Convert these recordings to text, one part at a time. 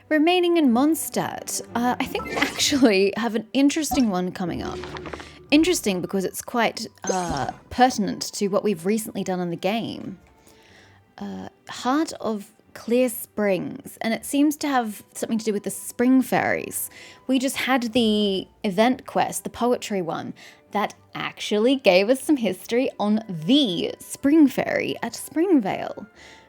Remaining in Mondstadt, I think we actually have an interesting one coming up. Interesting because it's quite pertinent to what we've recently done in the game. Heart of Clear Springs, and it seems to have something to do with the spring fairies. We just had the event quest, the poetry one, that actually gave us some history on the spring fairy at Springvale.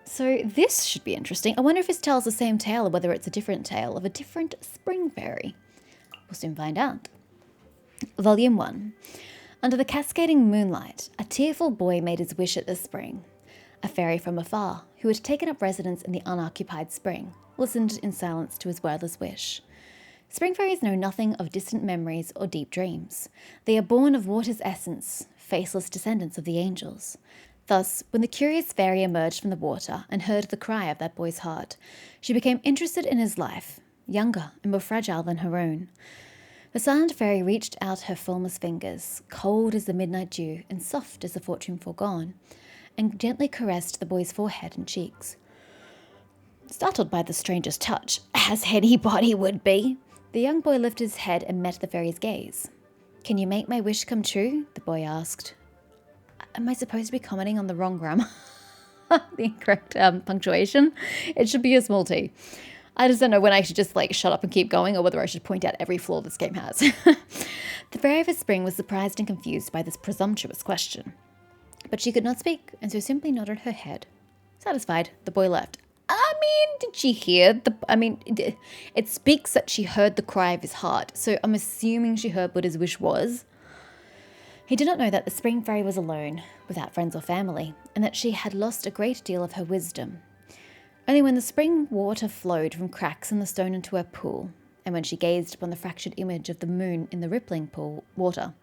So this should be interesting. I wonder if this tells the same tale or whether it's a different tale of a different spring fairy. We'll soon find out. Volume 1. Under the cascading moonlight, a tearful boy made his wish at the spring. A fairy from afar, who had taken up residence in the unoccupied spring, listened in silence to his wordless wish. Spring fairies know nothing of distant memories or deep dreams. They are born of water's essence, faceless descendants of the angels. Thus, when the curious fairy emerged from the water and heard the cry of that boy's heart, she became interested in his life, younger and more fragile than her own. The silent fairy reached out her formless fingers, cold as the midnight dew and soft as the fortune foregone, and gently caressed the boy's forehead and cheeks. Startled by the stranger's touch, as anybody would be, the young boy lifted his head and met the fairy's gaze. "Can you make my wish come true?" the boy asked. Am I supposed to be commenting on the wrong grammar? The incorrect punctuation? It should be a small t. I just don't know when I should just shut up and keep going or whether I should point out every flaw this game has. The fairy of the spring was surprised and confused by this presumptuous question. But she could not speak, and so simply nodded her head. Satisfied, the boy left. Did she hear it speaks that she heard the cry of his heart, so I'm assuming she heard what his wish was. He did not know that the spring fairy was alone, without friends or family, and that she had lost a great deal of her wisdom. Only when the spring water flowed from cracks in the stone into her pool, and when she gazed upon the fractured image of the moon in the rippling pool water,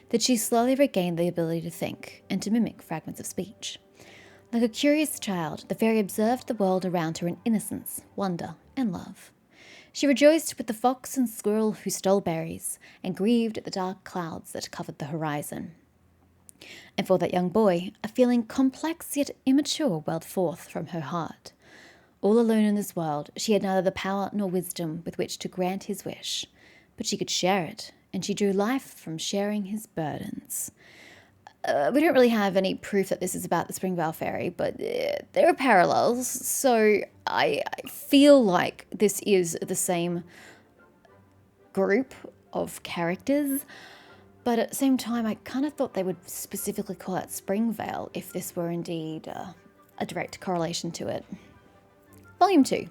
did she slowly regain the ability to think and to mimic fragments of speech. Like a curious child, the fairy observed the world around her in innocence, wonder, and love. She rejoiced with the fox and squirrel who stole berries, and grieved at the dark clouds that covered the horizon. And for that young boy, a feeling complex yet immature welled forth from her heart. All alone in this world, she had neither the power nor wisdom with which to grant his wish, but she could share it, and she drew life from sharing his burdens. We don't really have any proof that this is about the Springvale Fairy, but there are parallels, so I feel like this is the same group of characters, but at the same time, I kind of thought they would specifically call it Springvale if this were indeed a direct correlation to it. Volume 2.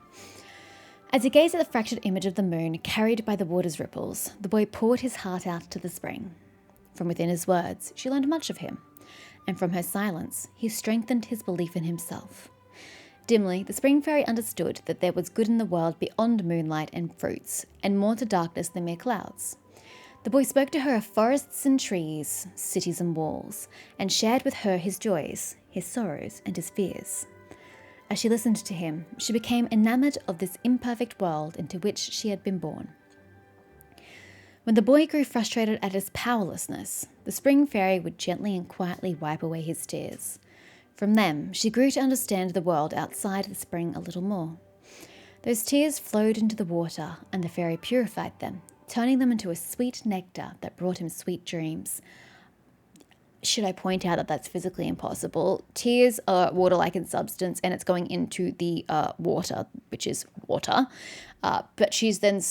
As he gazed at the fractured image of the moon carried by the water's ripples, the boy poured his heart out to the spring. From within his words, she learned much of him, and from her silence, he strengthened his belief in himself. Dimly, the spring fairy understood that there was good in the world beyond moonlight and fruits, and more to darkness than mere clouds. The boy spoke to her of forests and trees, cities and walls, and shared with her his joys, his sorrows, and his fears. As she listened to him, she became enamored of this imperfect world into which she had been born. When the boy grew frustrated at his powerlessness, the spring fairy would gently and quietly wipe away his tears. From them, she grew to understand the world outside the spring a little more. Those tears flowed into the water, and the fairy purified them, turning them into a sweet nectar that brought him sweet dreams. Should I point out that that's physically impossible? Tears are water-like in substance, and it's going into the water, which is water. But she's then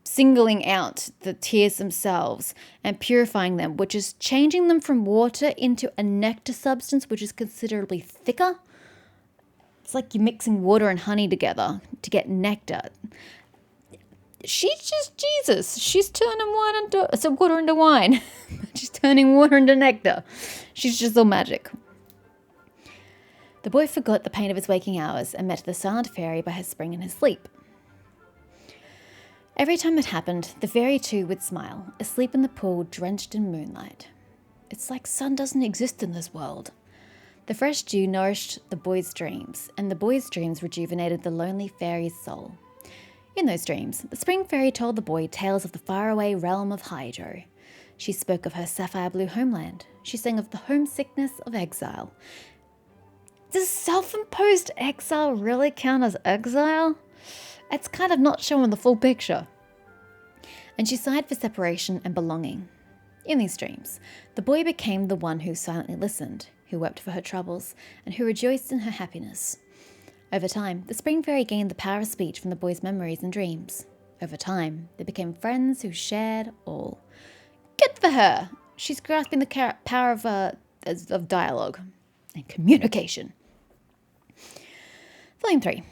singling out the tears themselves and purifying them, which is changing them from water into a nectar substance, which is considerably thicker. It's like you're mixing water and honey together to get nectar. She's just Jesus. She's turning water into wine. She's turning water into nectar. She's just all magic. The boy forgot the pain of his waking hours and met the silent fairy by her spring in his sleep. Every time it happened, the fairy too would smile, asleep in the pool drenched in moonlight. It's like sun doesn't exist in this world. The fresh dew nourished the boy's dreams, and the boy's dreams rejuvenated the lonely fairy's soul. In those dreams, the spring fairy told the boy tales of the faraway realm of Hydro. She spoke of her sapphire blue homeland. She sang of the homesickness of exile. Does self-imposed exile really count as exile? It's kind of not showing the full picture. And she sighed for separation and belonging. In these dreams, the boy became the one who silently listened, who wept for her troubles, and who rejoiced in her happiness. Over time, the spring fairy gained the power of speech from the boy's memories and dreams. Over time, they became friends who shared all. Good for her! She's grasping the power of dialogue and communication. Volume 3.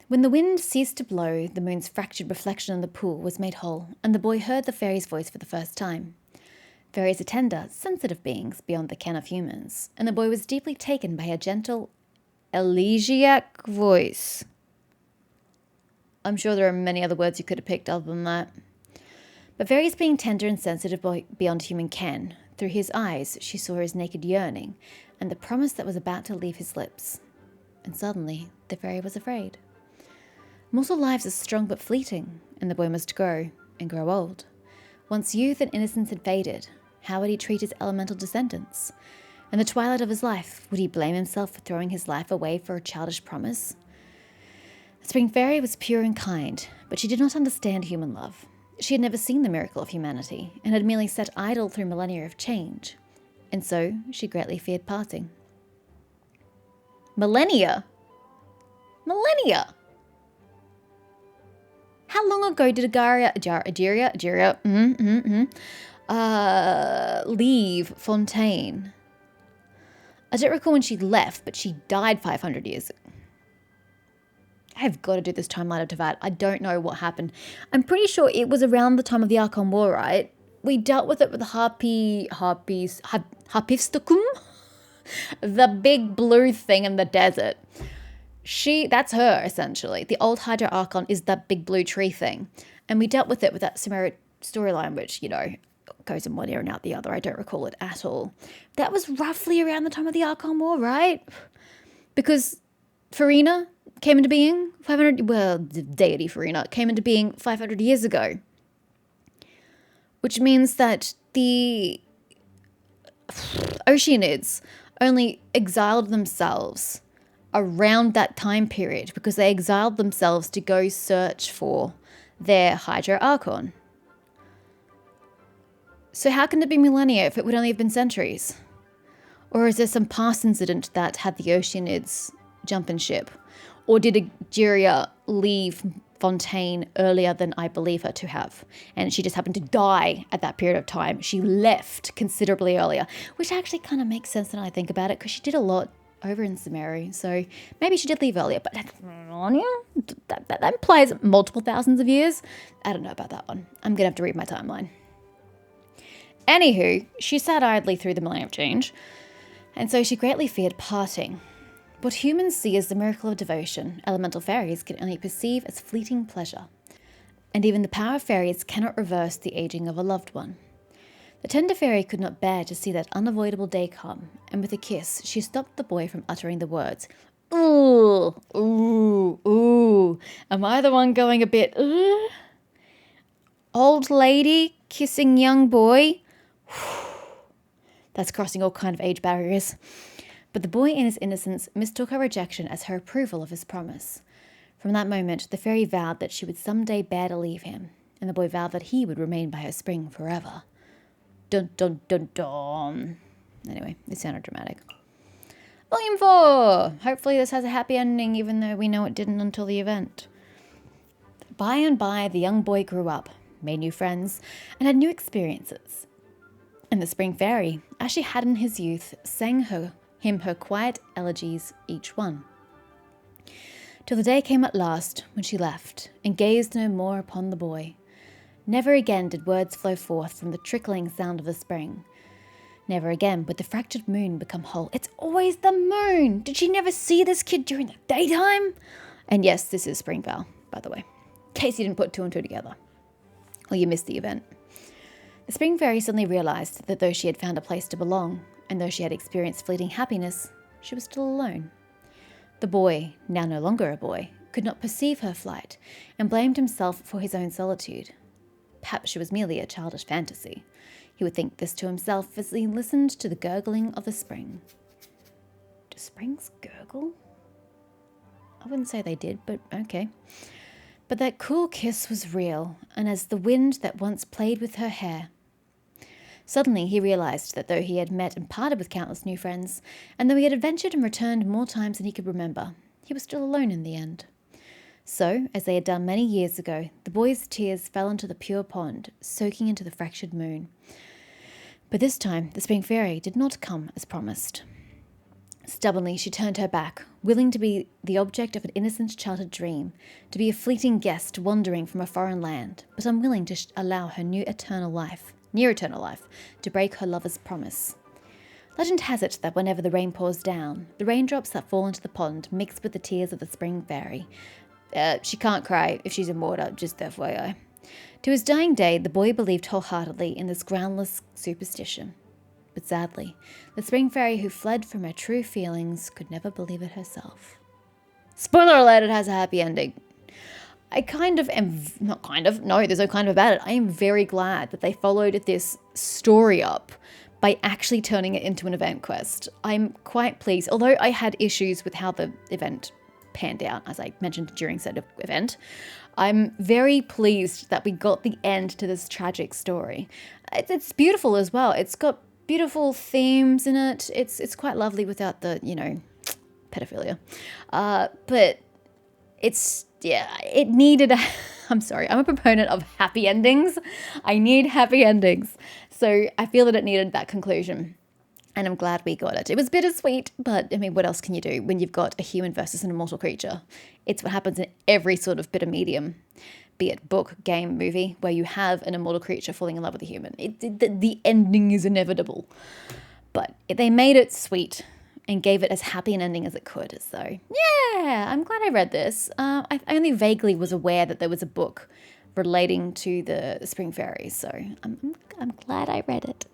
When the wind ceased to blow, the moon's fractured reflection in the pool was made whole, and the boy heard the fairy's voice for the first time. Fairies are tender, sensitive beings beyond the ken of humans, and the boy was deeply taken by her gentle, elegiac voice. I'm sure there are many other words you could have picked other than that. But fairies being tender and sensitive beyond human ken, through his eyes she saw his naked yearning, and the promise that was about to leave his lips. And suddenly, the fairy was afraid. Mortal lives are strong but fleeting, and the boy must grow, and grow old. Once youth and innocence had faded, how would he treat his elemental descendants? In the twilight of his life, would he blame himself for throwing his life away for a childish promise? The spring fairy was pure and kind, but she did not understand human love. She had never seen the miracle of humanity, and had merely sat idle through millennia of change. And so she greatly feared parting. Millennia? Millennia! How long ago did leave Fontaine? I don't recall when she left, but she died 500 years ago. I've got to do this timeline of Teyvat. I don't know what happened. I'm pretty sure it was around the time of the Archon War, right? We dealt with it with the Harpifstokum? The big blue thing in the desert. That's her, essentially. The old Hydra Archon is that big blue tree thing. And we dealt with it with that Sumeru storyline, which, goes in one ear and out the other. I don't recall it at all. That was roughly around the time of the Archon War, right? Because Farina came into being the deity Farina came into being 500 years ago. Which means that the Oceanids only exiled themselves around that time period because they exiled themselves to go search for their Hydra Archon. So how can it be millennia if it would only have been centuries? Or is there some past incident that had the Oceanids jump in ship? Or did Egeria leave Fontaine earlier than I believe her to have? And she just happened to die at that period of time. She left considerably earlier, which actually kind of makes sense when I think about it because she did a lot over in Sumeru, so maybe she did leave earlier, but that implies multiple thousands of years. I don't know about that one. I'm gonna have to read my timeline. Anywho, she sat idly through the millennium change, and so she greatly feared parting. What humans see as the miracle of devotion, elemental fairies can only perceive as fleeting pleasure. And even the power of fairies cannot reverse the aging of a loved one. The tender fairy could not bear to see that unavoidable day come, and with a kiss she stopped the boy from uttering the words, "Ooh, ooh, ooh." Am I the one going a bit, old lady kissing young boy? That's crossing all kind of age barriers. But the boy in his innocence mistook her rejection as her approval of his promise. From that moment, the fairy vowed that she would someday bear to leave him, and the boy vowed that he would remain by her spring forever. Dun dun dun dun. Anyway, it sounded dramatic. Volume 4! Hopefully this has a happy ending, even though we know it didn't until the event. By and by, the young boy grew up, made new friends, and had new experiences. And the spring fairy, as she had in his youth, sang him her quiet elegies, each one. Till the day came at last when she left, and gazed no more upon the boy. Never again did words flow forth from the trickling sound of the spring. Never again would the fractured moon become whole. It's always the moon! Did she never see this kid during the daytime? And yes, this is Springvale, by the way, in case you didn't put two and two together, or you missed the event. The spring fairy suddenly realized that though she had found a place to belong, and though she had experienced fleeting happiness, she was still alone. The boy, now no longer a boy, could not perceive her flight, and blamed himself for his own solitude. Perhaps she was merely a childish fantasy. He would think this to himself as he listened to the gurgling of the spring. Do springs gurgle? I wouldn't say they did, but okay. But that cool kiss was real, and as the wind that once played with her hair. Suddenly he realized that though he had met and parted with countless new friends, and though he had adventured and returned more times than he could remember, he was still alone in the end. So, as they had done many years ago, the boy's tears fell into the pure pond, soaking into the fractured moon. But this time, the spring fairy did not come as promised. Stubbornly, she turned her back, willing to be the object of an innocent childhood dream, to be a fleeting guest wandering from a foreign land, but unwilling to allow her near eternal life, to break her lover's promise. Legend has it that whenever the rain pours down, the raindrops that fall into the pond mix with the tears of the spring fairy. She can't cry if she's in water, just FYI. To his dying day, the boy believed wholeheartedly in this groundless superstition. But sadly, the spring fairy who fled from her true feelings could never believe it herself. Spoiler alert, it has a happy ending. I kind of am, not kind of, no, there's no kind of about it. I am very glad that they followed this story up by actually turning it into an event quest. I'm quite pleased, although I had issues with how the event panned out, as I mentioned during said event. I'm very pleased that we got the end to this tragic story. It's beautiful as well. It's got beautiful themes in it. It's quite lovely without the, pedophilia. But it's, it needed I'm sorry, I'm a proponent of happy endings. I need happy endings. So I feel that it needed that conclusion. And I'm glad we got it. It was bittersweet, but I mean, what else can you do when you've got a human versus an immortal creature? It's what happens in every sort of bit of medium, be it book, game, movie, where you have an immortal creature falling in love with a human. The ending is inevitable. But they made it sweet and gave it as happy an ending as it could. So, yeah, I'm glad I read this. I only vaguely was aware that there was a book relating to the Spring Fairies, so I'm glad I read it.